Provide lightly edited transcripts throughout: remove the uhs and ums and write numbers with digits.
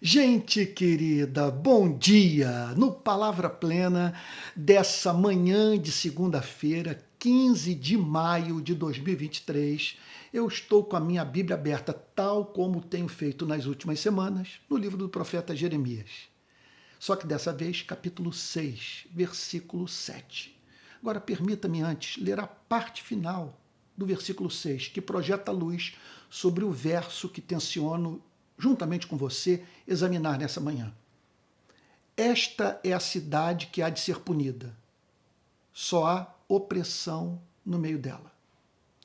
Gente querida, bom dia! No Palavra Plena dessa manhã de segunda-feira, 15 de maio de 2023, eu estou com a minha Bíblia aberta, tal como tenho feito nas últimas semanas, no livro do profeta Jeremias. Só que dessa vez, capítulo 6, versículo 7. Agora, permita-me antes ler a parte final do versículo 6, que projeta a luz sobre o verso que tenciono, juntamente com você, examinar nessa manhã. Esta é a cidade que há de ser punida. Só há opressão no meio dela.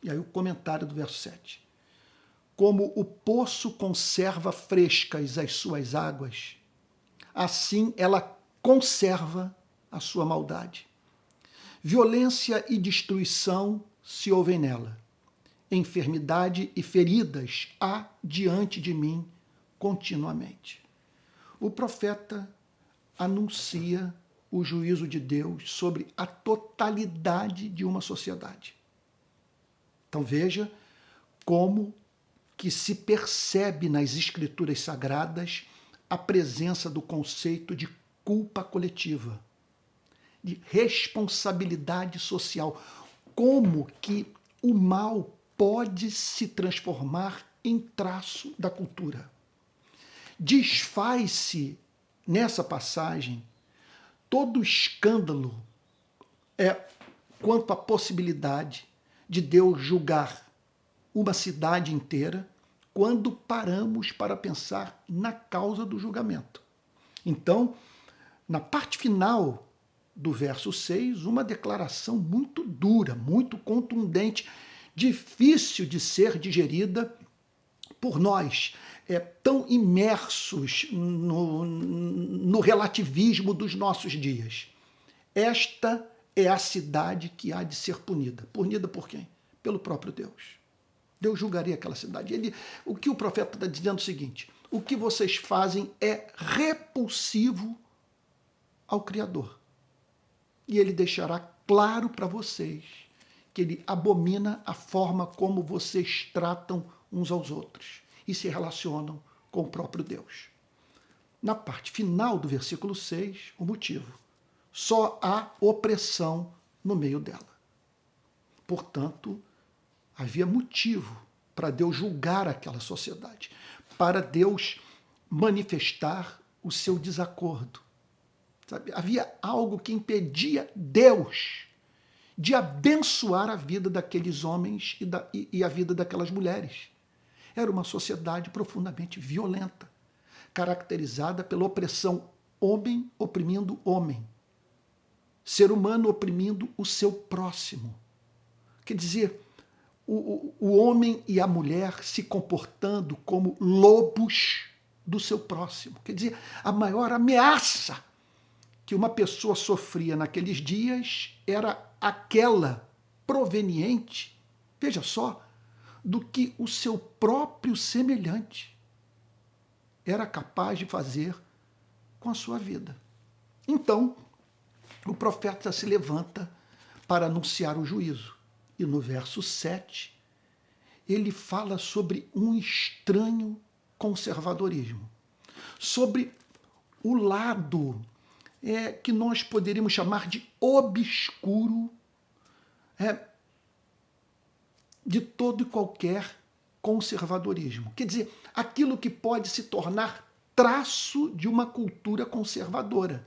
E aí o comentário do verso 7. Como o poço conserva frescas as suas águas, assim ela conserva a sua maldade. Violência e destruição se ouvem nela. Enfermidade e feridas há diante de mim continuamente. O profeta anuncia o juízo de Deus sobre a totalidade de uma sociedade. Então veja como que se percebe nas escrituras sagradas a presença do conceito de culpa coletiva, de responsabilidade social, como que o mal pode se transformar em traço da cultura. Desfaz-se nessa passagem todo o escândalo quanto à possibilidade de Deus julgar uma cidade inteira quando paramos para pensar na causa do julgamento. Então, na parte final do verso 6, uma declaração muito dura, muito contundente, difícil de ser digerida por nós, tão imersos no relativismo dos nossos dias. Esta é a cidade que há de ser punida. Punida por quem? Pelo próprio Deus. Deus julgaria aquela cidade. O que o profeta está dizendo é o seguinte: o que vocês fazem é repulsivo ao Criador. E ele deixará claro para vocês que ele abomina a forma como vocês tratam uns aos outros e se relacionam com o próprio Deus. Na parte final do versículo 6, o motivo. Só há opressão no meio dela. Portanto, havia motivo para Deus julgar aquela sociedade, para Deus manifestar o seu desacordo. Sabe? Havia algo que impedia Deus de abençoar a vida daqueles homens e a vida daquelas mulheres. Era uma sociedade profundamente violenta, caracterizada pela opressão, homem oprimindo homem, ser humano oprimindo o seu próximo. Quer dizer, o homem e a mulher se comportando como lobos do seu próximo. Quer dizer, a maior ameaça que uma pessoa sofria naqueles dias era aquela proveniente, veja só, do que o seu próprio semelhante era capaz de fazer com a sua vida. Então, o profeta se levanta para anunciar o juízo. E no verso 7, ele fala sobre um estranho conservadorismo, sobre o lado que nós poderíamos chamar de obscuro de todo e qualquer conservadorismo. Quer dizer, aquilo que pode se tornar traço de uma cultura conservadora.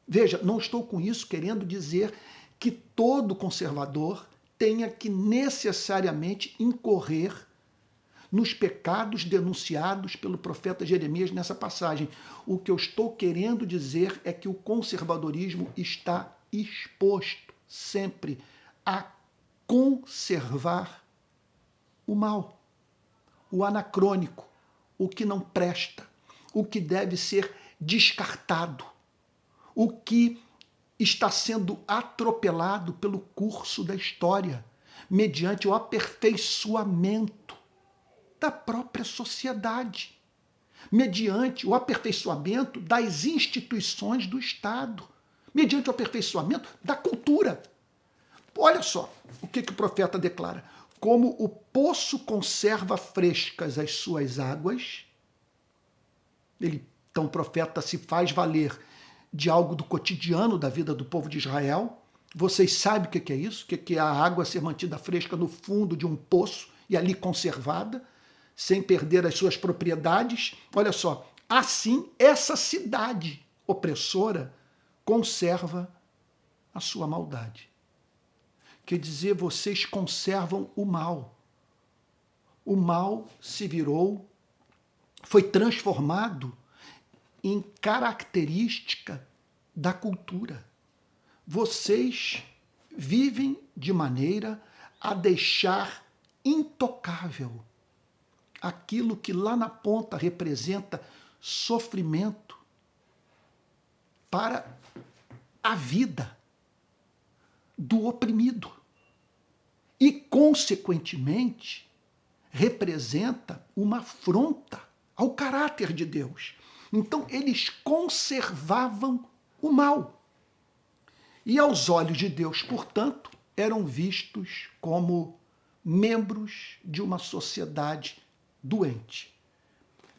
Veja, não estou com isso querendo dizer que todo conservador tenha que necessariamente incorrer nos pecados denunciados pelo profeta Jeremias nessa passagem. O que eu estou querendo dizer é que o conservadorismo está exposto sempre a conservar o mal, o anacrônico, o que não presta, o que deve ser descartado, o que está sendo atropelado pelo curso da história, mediante o aperfeiçoamento da própria sociedade, mediante o aperfeiçoamento das instituições do Estado, mediante o aperfeiçoamento da cultura. Olha só o que o profeta declara. Como o poço conserva frescas as suas águas, Então o profeta se faz valer de algo do cotidiano da vida do povo de Israel. Vocês sabem o que é isso? O que é a água ser mantida fresca no fundo de um poço e ali conservada, sem perder as suas propriedades. Olha só, assim essa cidade opressora conserva a sua maldade. Quer dizer, vocês conservam o mal. O mal se virou, foi transformado em característica da cultura. Vocês vivem de maneira a deixar intocável aquilo que lá na ponta representa sofrimento para a vida do oprimido e, consequentemente, representa uma afronta ao caráter de Deus. Então, eles conservavam o mal. E aos olhos de Deus, portanto, eram vistos como membros de uma sociedade doente.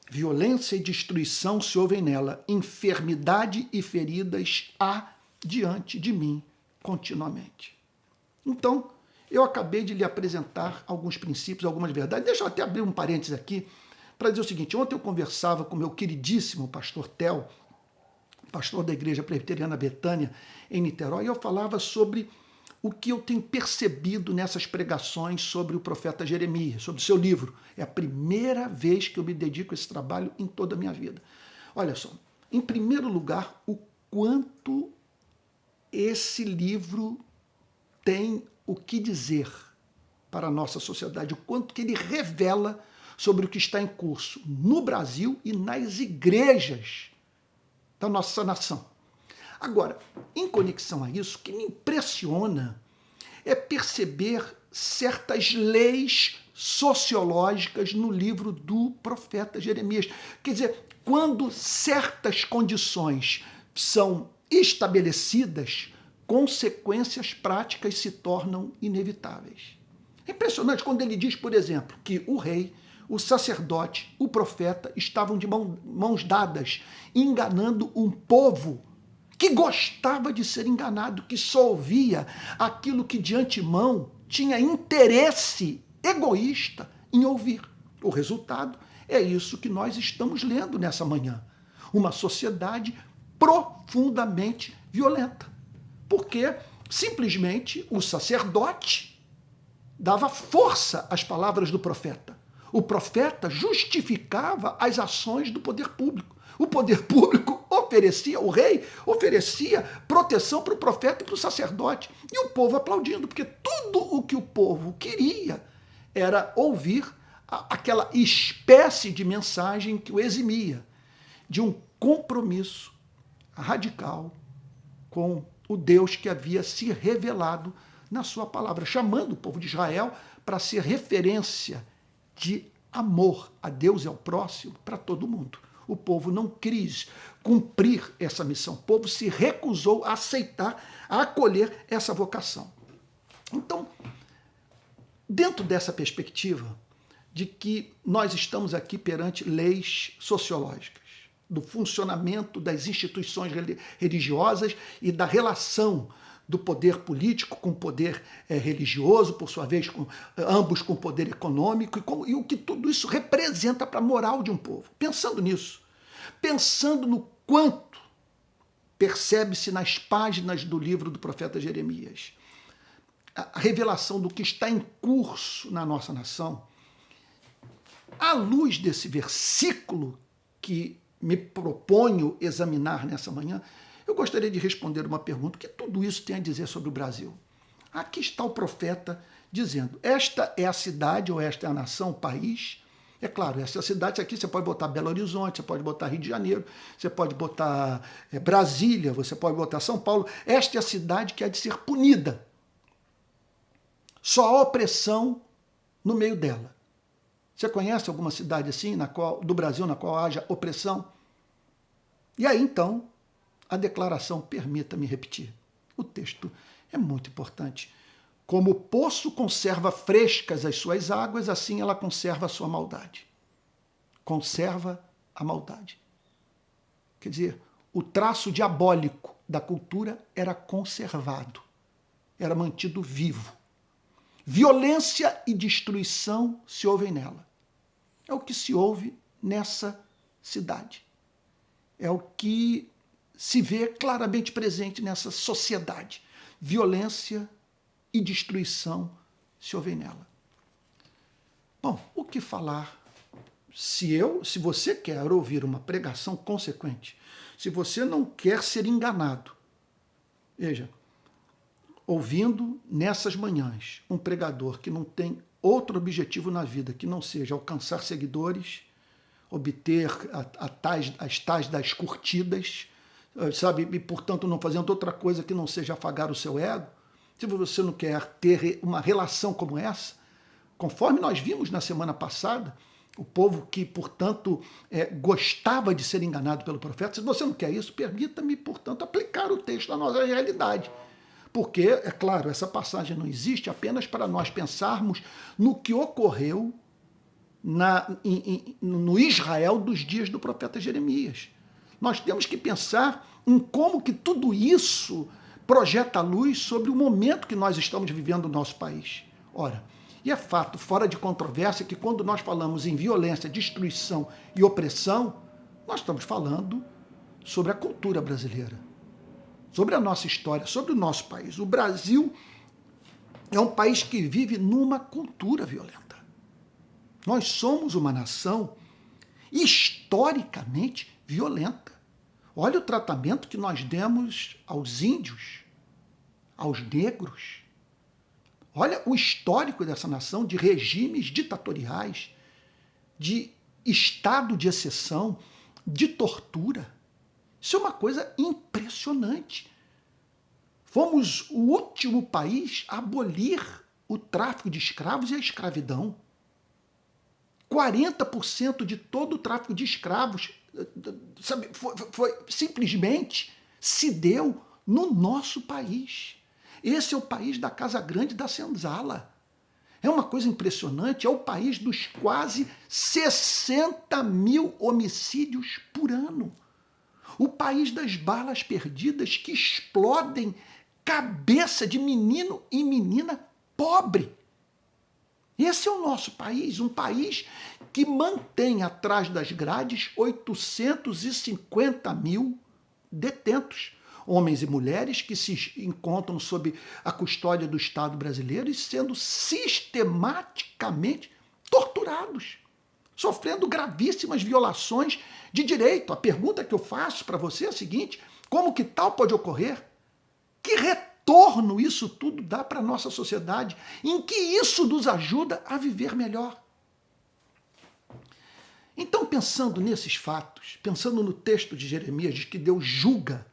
Violência e destruição se ouvem nela, enfermidade e feridas há diante de mim continuamente. Então, eu acabei de lhe apresentar alguns princípios, algumas verdades. Deixa eu até abrir um parênteses aqui para dizer o seguinte. Ontem eu conversava com meu queridíssimo pastor Tel, pastor da Igreja Presbiteriana Betânia, em Niterói, e eu falava sobre o que eu tenho percebido nessas pregações sobre o profeta Jeremias, sobre o seu livro. É a primeira vez que eu me dedico a esse trabalho em toda a minha vida. Olha só, em primeiro lugar, o quanto esse livro tem o que dizer para a nossa sociedade, o quanto que ele revela sobre o que está em curso no Brasil e nas igrejas da nossa nação. Agora, em conexão a isso, o que me impressiona é perceber certas leis sociológicas no livro do profeta Jeremias. Quer dizer, quando certas condições são estabelecidas, consequências práticas se tornam inevitáveis. É impressionante quando ele diz, por exemplo, que o rei, o sacerdote, o profeta estavam de mãos dadas, enganando um povo que gostava de ser enganado, que só ouvia aquilo que de antemão tinha interesse egoísta em ouvir. O resultado é isso que nós estamos lendo nessa manhã. Uma sociedade profundamente violenta. Porque simplesmente o sacerdote dava força às palavras do profeta. O profeta justificava as ações do poder público. O poder público oferecia, o rei oferecia proteção para o profeta e para o sacerdote. E o povo aplaudindo, porque tudo o que o povo queria era ouvir aquela espécie de mensagem que o eximia de um compromisso radical com o Deus que havia se revelado na sua palavra, chamando o povo de Israel para ser referência de amor a Deus e ao próximo para todo mundo. O povo não quis cumprir essa missão. O povo se recusou a aceitar, a acolher essa vocação. Então, dentro dessa perspectiva de que nós estamos aqui perante leis sociológicas, do funcionamento das instituições religiosas e da relação do poder político com o poder religioso, por sua vez, ambos com poder econômico, e o que tudo isso representa para a moral de um povo. Pensando nisso, pensando no quanto percebe-se nas páginas do livro do profeta Jeremias, a revelação do que está em curso na nossa nação, à luz desse versículo que me proponho examinar nessa manhã, eu gostaria de responder uma pergunta: o que tudo isso tem a dizer sobre o Brasil? Aqui está o profeta dizendo, esta é a cidade, ou esta é a nação, o país. É claro, essa cidade aqui você pode botar Belo Horizonte, você pode botar Rio de Janeiro, você pode botar Brasília, você pode botar São Paulo. Esta é a cidade que há de ser punida. Só há opressão no meio dela. Você conhece alguma cidade assim, do Brasil, na qual haja opressão? E aí, então, a declaração, permita-me repetir, o texto é muito importante. Como o poço conserva frescas as suas águas, assim ela conserva a sua maldade. Conserva a maldade. Quer dizer, o traço diabólico da cultura era conservado, era mantido vivo. Violência e destruição se ouvem nela. É o que se ouve nessa cidade. É o que se vê claramente presente nessa sociedade. Violência e destruição se ouvem nela. Bom, o que falar? Se você quer ouvir uma pregação consequente, se você não quer ser enganado, veja, ouvindo nessas manhãs um pregador que não tem outro objetivo na vida que não seja alcançar seguidores, obter as tais das curtidas, sabe, e portanto não fazendo outra coisa que não seja afagar o seu ego, se você não quer ter uma relação como essa, conforme nós vimos na semana passada, o povo que, portanto, gostava de ser enganado pelo profeta, se você não quer isso, permita-me, portanto, aplicar o texto à nossa realidade. Porque, é claro, essa passagem não existe apenas para nós pensarmos no que ocorreu no Israel dos dias do profeta Jeremias. Nós temos que pensar em como que tudo isso projeta a luz sobre o momento que nós estamos vivendo no nosso país. Ora, e é fato, fora de controvérsia, que quando nós falamos em violência, destruição e opressão, nós estamos falando sobre a cultura brasileira, sobre a nossa história, sobre o nosso país. O Brasil é um país que vive numa cultura violenta. Nós somos uma nação historicamente violenta. Olha o tratamento que nós demos aos índios, aos negros. Olha o histórico dessa nação de regimes ditatoriais, de estado de exceção, de tortura. Isso é uma coisa impressionante. Fomos o último país a abolir o tráfico de escravos e a escravidão. 40% de todo o tráfico de escravos, sabe, simplesmente se deu no nosso país. Esse é o país da Casa Grande da Senzala. É uma coisa impressionante, é o país dos quase 60 mil homicídios por ano. O país das balas perdidas que explodem cabeça de menino e menina pobre. Esse é o nosso país, um país que mantém atrás das grades 850 mil detentos, homens e mulheres que se encontram sob a custódia do Estado brasileiro e sendo sistematicamente torturados, sofrendo gravíssimas violações de direito. A pergunta que eu faço para você é a seguinte: como que tal pode ocorrer? Que retorno isso tudo dá para a nossa sociedade? Em que isso nos ajuda a viver melhor? Então, pensando nesses fatos, pensando no texto de Jeremias, de que Deus julga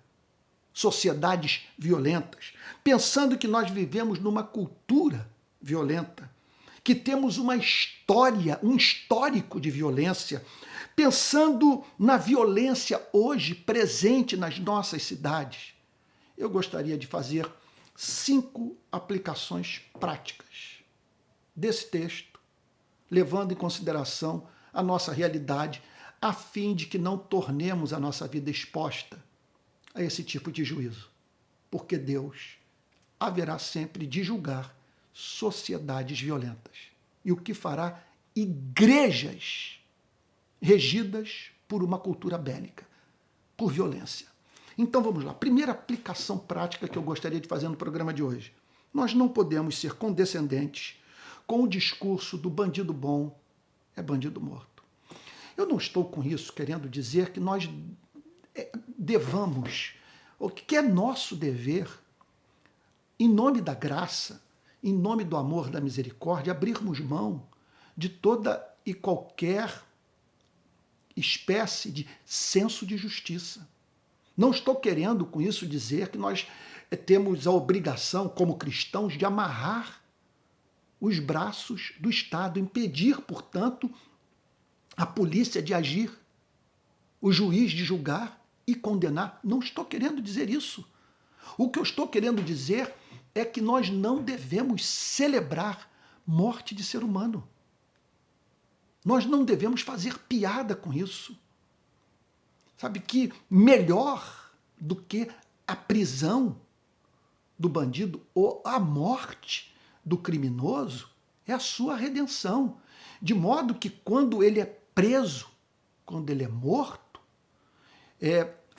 sociedades violentas, pensando que nós vivemos numa cultura violenta, que temos uma história, um histórico de violência, pensando na violência hoje presente nas nossas cidades, eu gostaria de fazer 5 aplicações práticas desse texto, levando em consideração a nossa realidade, a fim de que não tornemos a nossa vida exposta a esse tipo de juízo. Porque Deus haverá sempre de julgar sociedades violentas. E o que fará? Igrejas regidas por uma cultura bélica, por violência. Então vamos lá. Primeira aplicação prática que eu gostaria de fazer no programa de hoje. Nós não podemos ser condescendentes com o discurso do bandido bom é bandido morto. Eu não estou com isso querendo dizer que nós devamos, o que é nosso dever, em nome da graça, em nome do amor, da misericórdia, abrirmos mão de toda e qualquer espécie de senso de justiça. Não estou querendo com isso dizer que nós temos a obrigação, como cristãos, de amarrar os braços do Estado, impedir, portanto, a polícia de agir, o juiz de julgar e condenar. Não estou querendo dizer isso. O que eu estou querendo dizer é que nós não devemos celebrar morte de ser humano. Nós não devemos fazer piada com isso. Sabe que melhor do que a prisão do bandido ou a morte do criminoso é a sua redenção. De modo que quando ele é preso, quando ele é morto,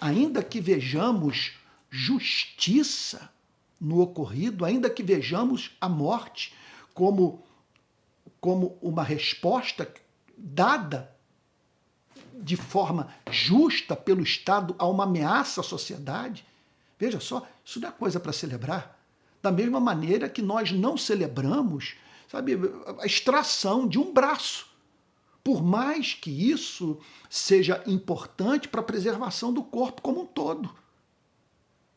ainda que vejamos justiça no ocorrido, ainda que vejamos a morte como uma resposta dada de forma justa pelo Estado a uma ameaça à sociedade, veja só, isso não é coisa para celebrar. Da mesma maneira que nós não celebramos, sabe, a extração de um braço, por mais que isso seja importante para a preservação do corpo como um todo.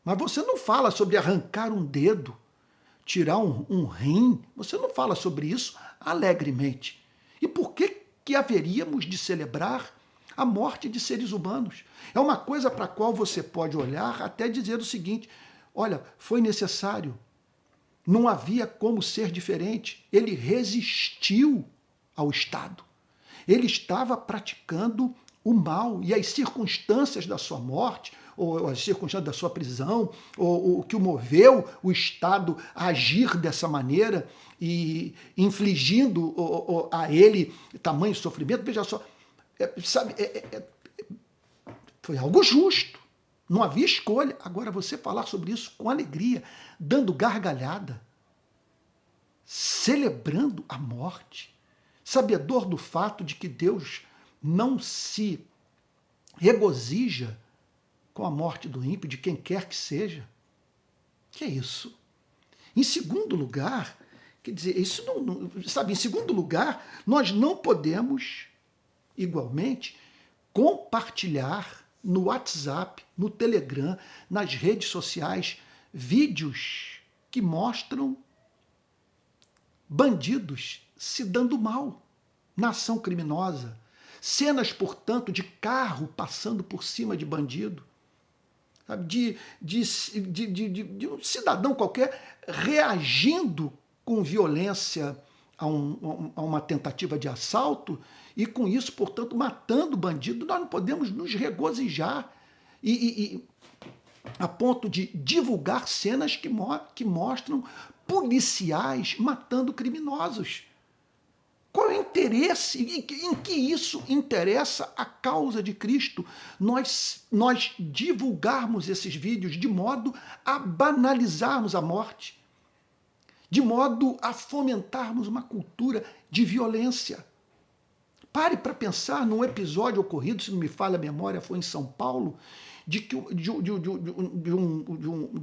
Mas você não fala sobre arrancar um dedo, tirar um rim, você não fala sobre isso alegremente. E por que haveríamos de celebrar a morte de seres humanos? É uma coisa para a qual você pode olhar até dizer o seguinte: olha, foi necessário, não havia como ser diferente. Ele resistiu ao Estado. Ele estava praticando o mal e as circunstâncias da sua morte, ou as circunstâncias da sua prisão, ou o que o moveu o Estado a agir dessa maneira e infligindo a ele tamanho sofrimento, veja só, foi algo justo, não havia escolha. Agora, você falar sobre isso com alegria, dando gargalhada, celebrando a morte, sabedor do fato de que Deus não se regozija com a morte do ímpio, de quem quer que seja. Que é isso? Em segundo lugar, quer dizer, isso não, sabe, em segundo lugar, nós não podemos, igualmente, compartilhar no WhatsApp, no Telegram, nas redes sociais, vídeos que mostram bandidos se dando mal na ação criminosa. Cenas, portanto, de carro passando por cima de bandido. Sabe? De um cidadão qualquer reagindo com violência a uma tentativa de assalto e, com isso, portanto, matando o bandido. Nós não podemos nos regozijar a ponto de divulgar cenas que mostram policiais matando criminosos. Qual é o interesse? Em que isso interessa a causa de Cristo? Nós divulgarmos esses vídeos de modo a banalizarmos a morte, de modo a fomentarmos uma cultura de violência. Pare para pensar num episódio ocorrido, se não me falha a memória, foi em São Paulo, de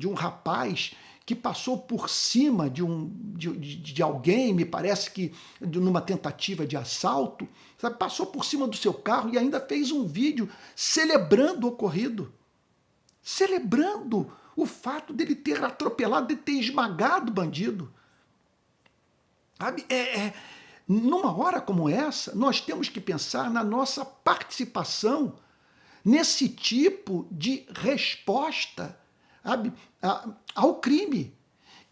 um rapaz que passou por cima de alguém, me parece que numa tentativa de assalto, sabe, passou por cima do seu carro e ainda fez um vídeo celebrando o ocorrido, celebrando o fato dele ter atropelado, de ter esmagado o bandido. Sabe, numa hora como essa, nós temos que pensar na nossa participação nesse tipo de resposta, sabe, ao crime,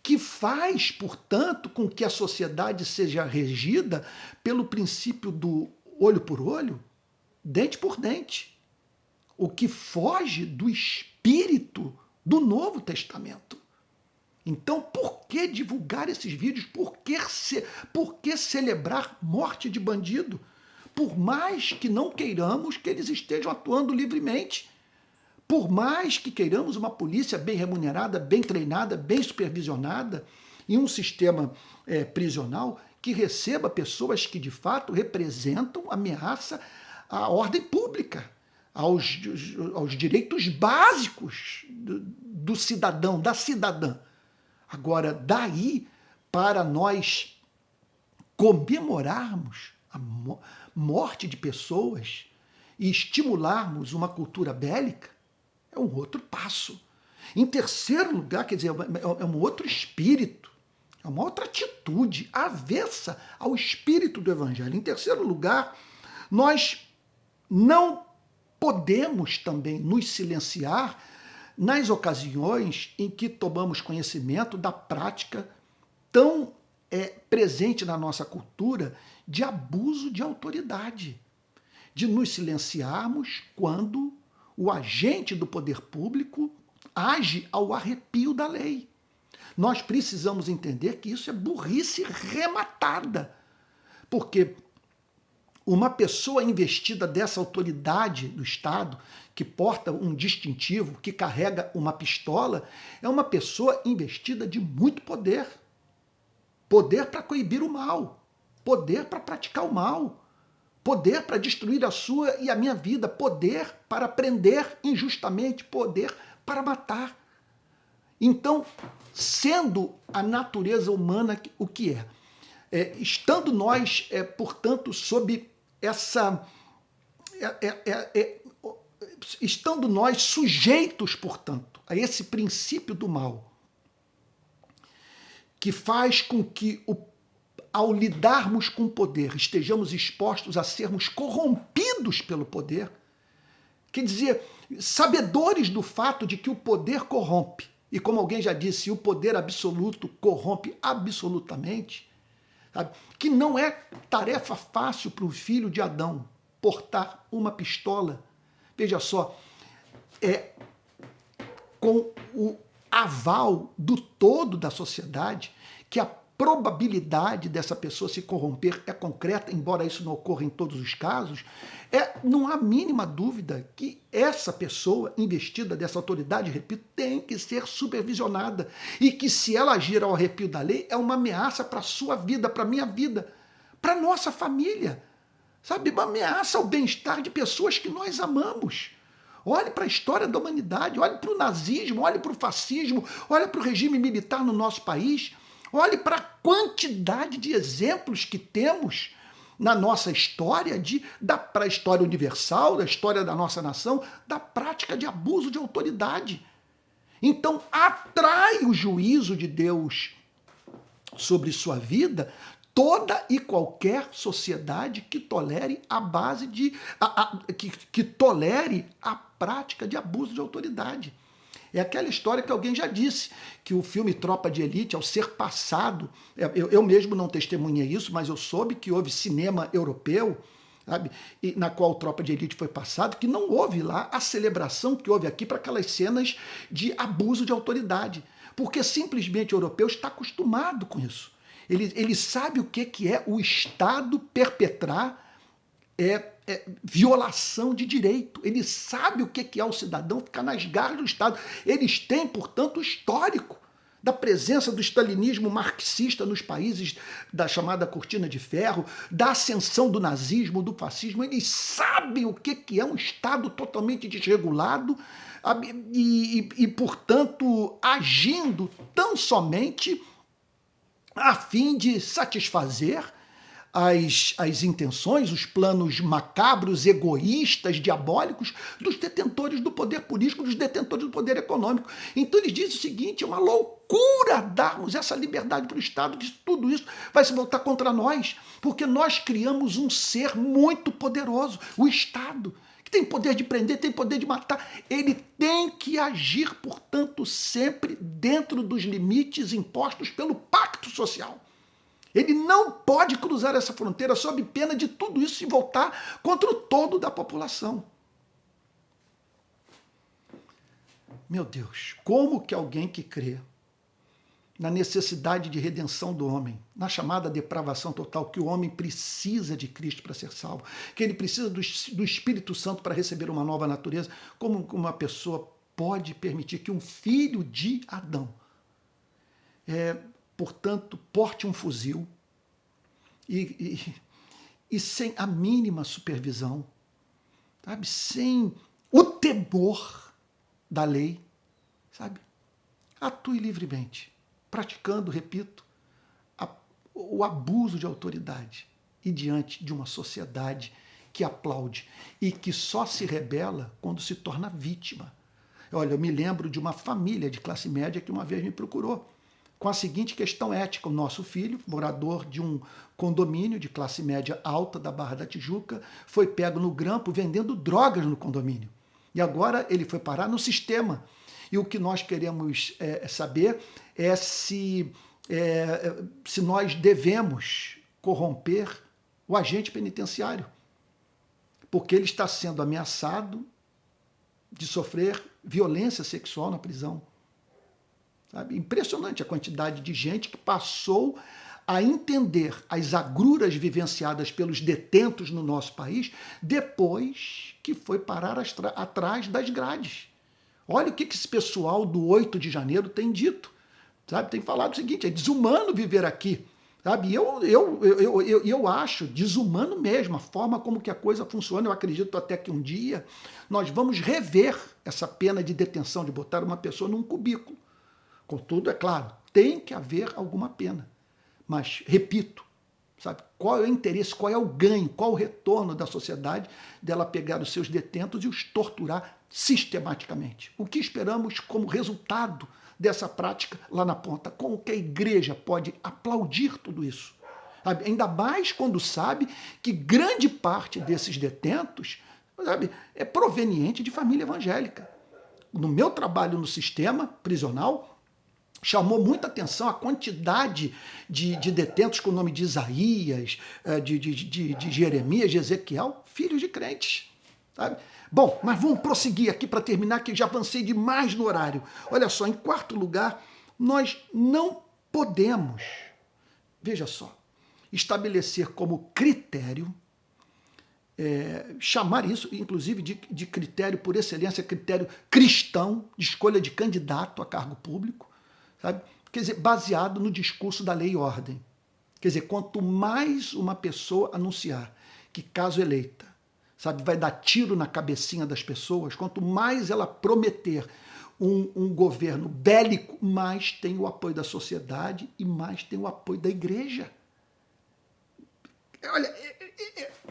que faz, portanto, com que a sociedade seja regida pelo princípio do olho por olho, dente por dente, o que foge do espírito do Novo Testamento. Então, por que divulgar esses vídeos? Por que celebrar morte de bandido? Por mais que não queiramos que eles estejam atuando livremente, por mais que queiramos uma polícia bem remunerada, bem treinada, bem supervisionada, e um sistema prisional que receba pessoas que de fato representam ameaça à ordem pública, aos direitos básicos do cidadão, da cidadã. Agora, daí para nós comemorarmos a morte de pessoas e estimularmos uma cultura bélica, é um outro passo. Em terceiro lugar, quer dizer, é um outro espírito, é uma outra atitude avessa ao espírito do Evangelho. Em terceiro lugar, nós não podemos também nos silenciar nas ocasiões em que tomamos conhecimento da prática tão presente na nossa cultura de abuso de autoridade, de nos silenciarmos quando o agente do poder público age ao arrepio da lei. Nós precisamos entender que isso é burrice rematada, porque uma pessoa investida dessa autoridade do Estado, que porta um distintivo, que carrega uma pistola, é uma pessoa investida de muito poder. Poder para coibir o mal, poder para praticar o mal, poder para destruir a sua e a minha vida, poder para prender injustamente, poder para matar. Então, sendo a natureza humana o que estando nós, portanto, sob essa... estando nós sujeitos, portanto, a esse princípio do mal, que faz com que, ao lidarmos com o poder, estejamos expostos a sermos corrompidos pelo poder, quer dizer, sabedores do fato de que o poder corrompe, e como alguém já disse, o poder absoluto corrompe absolutamente, sabe? Que não é tarefa fácil para o filho de Adão portar uma pistola. Veja só, com o aval do todo da sociedade, que a probabilidade dessa pessoa se corromper é concreta, embora isso não ocorra em todos os casos, não há mínima dúvida que essa pessoa investida dessa autoridade, repito, tem que ser supervisionada, e que se ela agir ao arrepio da lei, é uma ameaça para a sua vida, para a minha vida, para a nossa família, sabe? Uma ameaça ao bem-estar de pessoas que nós amamos. Olhe para a história da humanidade, olhe para o nazismo, olhe para o fascismo, olhe para o regime militar no nosso país, olhe para a quantidade de exemplos que temos na nossa história, para a história universal, da história da nossa nação, da prática de abuso de autoridade. Então, atrai o juízo de Deus sobre sua vida toda e qualquer sociedade que tolere que tolere a prática de abuso de autoridade. É aquela história que alguém já disse, que o filme Tropa de Elite, ao ser passado, eu mesmo não testemunhei isso, mas eu soube que houve cinema europeu, sabe, na qual Tropa de Elite foi passado, que não houve lá a celebração que houve aqui para aquelas cenas de abuso de autoridade, porque simplesmente o europeu está acostumado com isso. Ele sabe o que é o Estado perpetrar violação de direito. Ele sabe o que é o cidadão ficar nas garras do Estado. Eles têm, portanto, o histórico da presença do stalinismo marxista nos países da chamada Cortina de Ferro, da ascensão do nazismo, do fascismo. Eles sabem o que é um Estado totalmente desregulado e, portanto, agindo tão somente a fim de satisfazer as intenções, os planos macabros, egoístas, diabólicos dos detentores do poder político, dos detentores do poder econômico. Então eles dizem o seguinte: é uma loucura darmos essa liberdade para o Estado, que tudo isso vai se voltar contra nós, porque nós criamos um ser muito poderoso, o Estado, que tem poder de prender, tem poder de matar. Ele tem que agir, portanto, sempre dentro dos limites impostos pelo pacto social. Ele não pode cruzar essa fronteira sob pena de tudo isso se voltar contra o todo da população. Meu Deus, como que alguém que crê na necessidade de redenção do homem, na chamada depravação total, que o homem precisa de Cristo para ser salvo, que ele precisa do Espírito Santo para receber uma nova natureza, como uma pessoa pode permitir que um filho de Adão portanto, porte um fuzil e sem a mínima supervisão, sabe? Sem o temor da lei, sabe? Atue livremente, praticando, repito, o abuso de autoridade e diante de uma sociedade que aplaude e que só se rebela quando se torna vítima. Olha, eu me lembro de uma família de classe média que uma vez me procurou com a seguinte questão ética: o nosso filho, morador de um condomínio de classe média alta da Barra da Tijuca, foi pego no grampo vendendo drogas no condomínio. E agora ele foi parar no sistema. E o que nós queremos saber é se nós devemos corromper o agente penitenciário, porque ele está sendo ameaçado de sofrer violência sexual na prisão. Sabe? Impressionante a quantidade de gente que passou a entender as agruras vivenciadas pelos detentos no nosso país depois que foi parar atrás das grades. Olha o que esse pessoal do 8 de janeiro tem dito. Sabe? Tem falado o seguinte, é desumano viver aqui. Sabe? Eu acho desumano mesmo a forma como que a coisa funciona. Eu acredito até que um dia nós vamos rever essa pena de detenção, de botar uma pessoa num cubículo. Contudo, é claro, tem que haver alguma pena. Mas, repito, sabe, qual é o interesse, qual é o ganho, qual o retorno da sociedade dela pegar os seus detentos e os torturar sistematicamente? O que esperamos como resultado dessa prática lá na ponta? Como que a igreja pode aplaudir tudo isso? Sabe? Ainda mais quando sabe que grande parte desses detentos, sabe, é proveniente de família evangélica. No meu trabalho no sistema prisional, chamou muita atenção a quantidade de detentos com o nome de Isaías, de Jeremias, de Ezequiel, filhos de crentes. Sabe? Bom, mas vamos prosseguir aqui para terminar, que já avancei demais no horário. Olha só, em quarto lugar, nós não podemos, veja só, estabelecer como critério, chamar isso, inclusive, de critério por excelência, critério cristão, de escolha de candidato a cargo público, sabe? Quer dizer, baseado no discurso da lei e ordem. Quer dizer, quanto mais uma pessoa anunciar que, caso eleita, sabe, vai dar tiro na cabecinha das pessoas, quanto mais ela prometer um governo bélico, mais tem o apoio da sociedade e mais tem o apoio da igreja. Olha,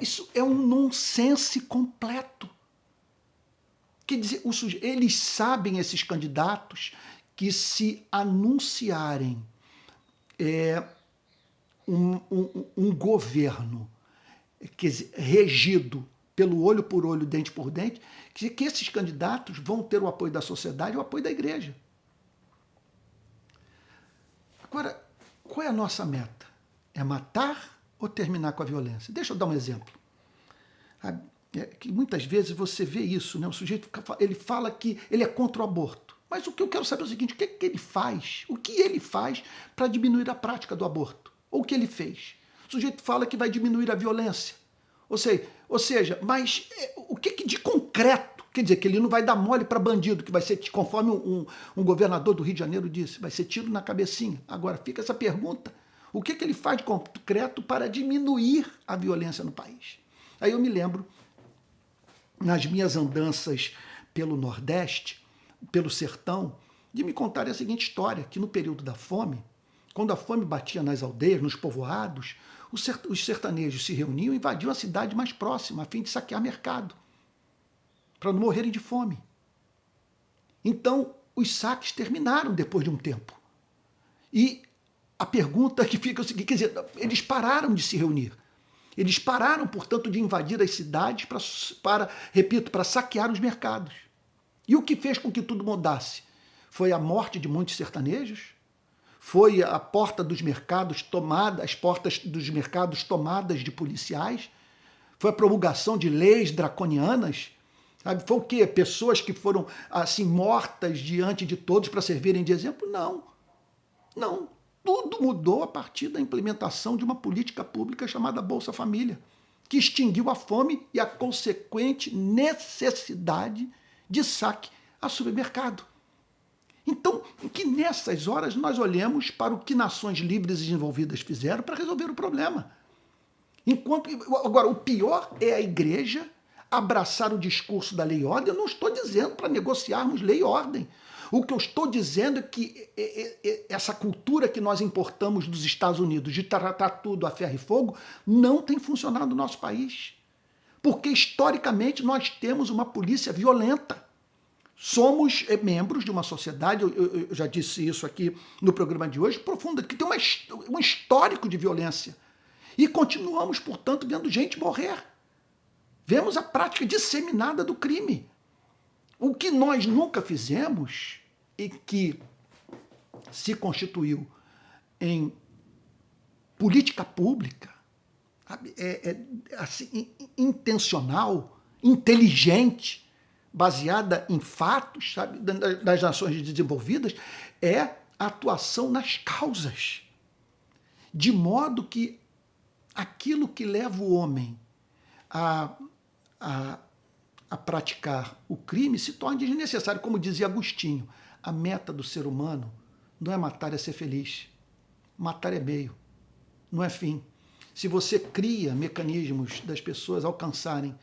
isso é um nonsense completo. Quer dizer, eles sabem, esses candidatos, que se anunciarem um governo, quer dizer, regido pelo olho por olho, dente por dente, que esses candidatos vão ter o apoio da sociedade e o apoio da igreja. Agora, qual é a nossa meta? É matar ou terminar com a violência? Deixa eu dar um exemplo. Que muitas vezes você vê isso, né? O sujeito ele fala que ele é contra o aborto. Mas o que eu quero saber é o seguinte, o que ele faz? O que ele faz para diminuir a prática do aborto? Ou o que ele fez? O sujeito fala que vai diminuir a violência. Ou seja, mas o que de concreto? Quer dizer, que ele não vai dar mole para bandido, que vai ser, conforme um governador do Rio de Janeiro disse, vai ser tiro na cabecinha. Agora, fica essa pergunta. O que ele faz de concreto para diminuir a violência no país? Aí eu me lembro, nas minhas andanças pelo Nordeste, pelo sertão, de me contar a seguinte história, que no período da fome, quando a fome batia nas aldeias, nos povoados, os sertanejos se reuniam e invadiam a cidade mais próxima, a fim de saquear mercado, para não morrerem de fome. Então, os saques terminaram depois de um tempo. E a pergunta que fica é o seguinte, quer dizer, eles pararam de se reunir. Eles pararam, portanto, de invadir as cidades para saquear os mercados. E o que fez com que tudo mudasse? Foi a morte de muitos sertanejos? Foi a porta dos mercados tomada, as portas dos mercados tomadas de policiais? Foi a promulgação de leis draconianas? Sabe? Foi o quê? Pessoas que foram assim mortas diante de todos para servirem de exemplo? Não. Não. Tudo mudou a partir da implementação de uma política pública chamada Bolsa Família, que extinguiu a fome e a consequente necessidade de saque a supermercado. Então, que nessas horas nós olhemos para o que nações livres e desenvolvidas fizeram para resolver o problema. Agora, o pior é a igreja abraçar o discurso da lei e ordem. Eu não estou dizendo para negociarmos lei e ordem. O que eu estou dizendo é que essa cultura que nós importamos dos Estados Unidos de tratar tudo a ferro e fogo não tem funcionado no nosso país. Porque, historicamente, nós temos uma polícia violenta. Somos membros de uma sociedade, eu já disse isso aqui no programa de hoje, profunda, que tem um histórico de violência. E continuamos, portanto, vendo gente morrer. Vemos a prática disseminada do crime. O que nós nunca fizemos e que se constituiu em política pública, assim, intencional, inteligente, baseada em fatos, sabe, das nações desenvolvidas, é a atuação nas causas. De modo que aquilo que leva o homem a praticar o crime se torna desnecessário. Como dizia Agostinho, a meta do ser humano não é matar, é ser feliz. Matar é meio, não é fim. Se você cria mecanismos das pessoas alcançarem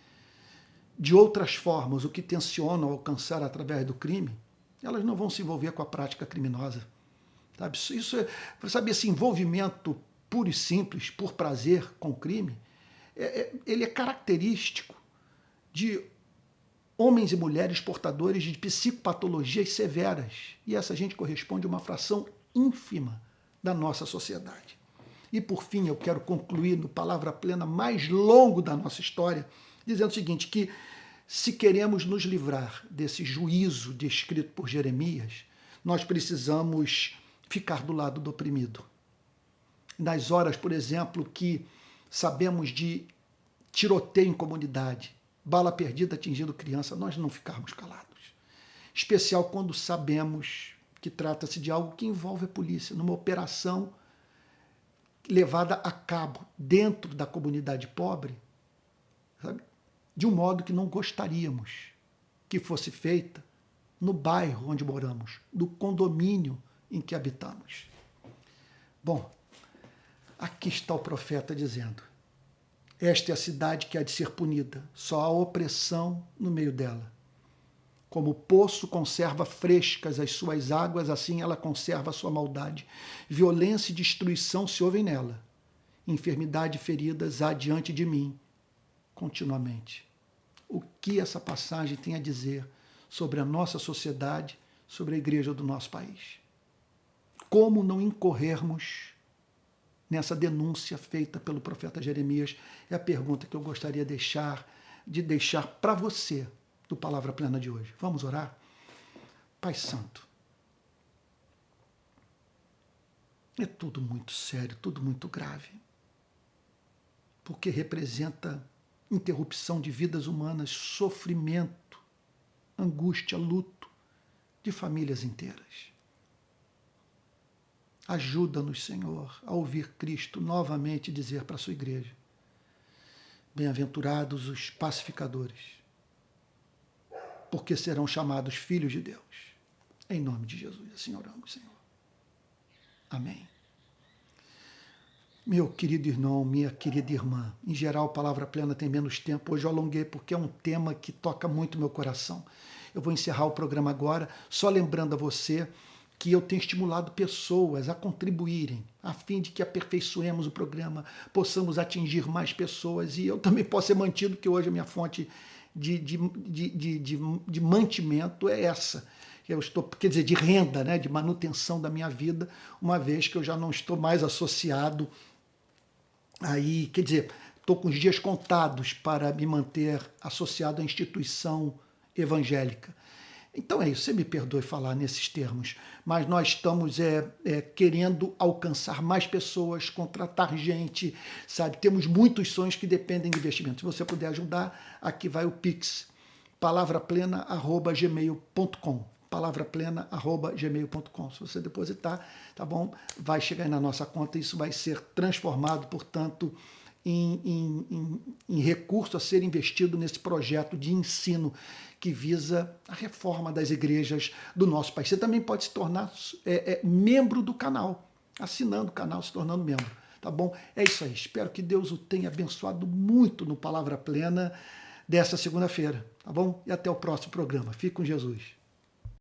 de outras formas o que tencionam alcançar através do crime, elas não vão se envolver com a prática criminosa. Sabe? Isso é, sabe, esse envolvimento puro e simples, por prazer com o crime, ele é característico de homens e mulheres portadores de psicopatologias severas. E essa gente corresponde a uma fração ínfima da nossa sociedade. E, por fim, eu quero concluir no Palavra Plena mais longo da nossa história, dizendo o seguinte, que se queremos nos livrar desse juízo descrito por Jeremias, nós precisamos ficar do lado do oprimido. Nas horas, por exemplo, que sabemos de tiroteio em comunidade, bala perdida atingindo criança, nós não ficarmos calados. Especial quando sabemos que trata-se de algo que envolve a polícia, numa operação levada a cabo dentro da comunidade pobre, sabe? De um modo que não gostaríamos que fosse feita no bairro onde moramos, no condomínio em que habitamos. Bom, aqui está o profeta dizendo: esta é a cidade que há de ser punida, só há opressão no meio dela. Como o poço conserva frescas as suas águas, assim ela conserva a sua maldade. Violência e destruição se ouvem nela. Enfermidade e feridas há diante de mim, continuamente. O que essa passagem tem a dizer sobre a nossa sociedade, sobre a igreja do nosso país? Como não incorrermos nessa denúncia feita pelo profeta Jeremias? É a pergunta que eu gostaria de deixar para você do Palavra Plena de hoje. Vamos orar? Pai Santo, é tudo muito sério, tudo muito grave, porque representa interrupção de vidas humanas, sofrimento, angústia, luto de famílias inteiras. Ajuda-nos, Senhor, a ouvir Cristo novamente dizer para a sua igreja: bem-aventurados os pacificadores, porque serão chamados filhos de Deus. Em nome de Jesus, assim oramos, Senhor. Amém. Meu querido irmão, minha querida irmã, em geral, Palavra Plena tem menos tempo. Hoje eu alonguei porque é um tema que toca muito meu coração. Eu vou encerrar o programa agora, só lembrando a você que eu tenho estimulado pessoas a contribuírem, a fim de que aperfeiçoemos o programa, possamos atingir mais pessoas, e eu também posso ser mantido, porque hoje a minha fonte de mantimento é essa. Eu estou, quer dizer, de renda, né, de manutenção da minha vida, uma vez que eu já não estou mais associado aí, quer dizer, estou com os dias contados para me manter associado à instituição evangélica. Então é isso, você me perdoe falar nesses termos, mas nós estamos querendo alcançar mais pessoas, contratar gente, sabe? Temos muitos sonhos que dependem de investimento. Se você puder ajudar, aqui vai o Pix, palavraplena@gmail.com, palavraplena@gmail.com. Se você depositar, tá bom? Vai chegar aí na nossa conta, isso vai ser transformado, portanto, em recurso a ser investido nesse projeto de ensino que visa a reforma das igrejas do nosso país. Você também pode se tornar membro do canal, assinando o canal, se tornando membro, tá bom? É isso aí, espero que Deus o tenha abençoado muito no Palavra Plena dessa segunda-feira, tá bom? E até o próximo programa. Fique com Jesus.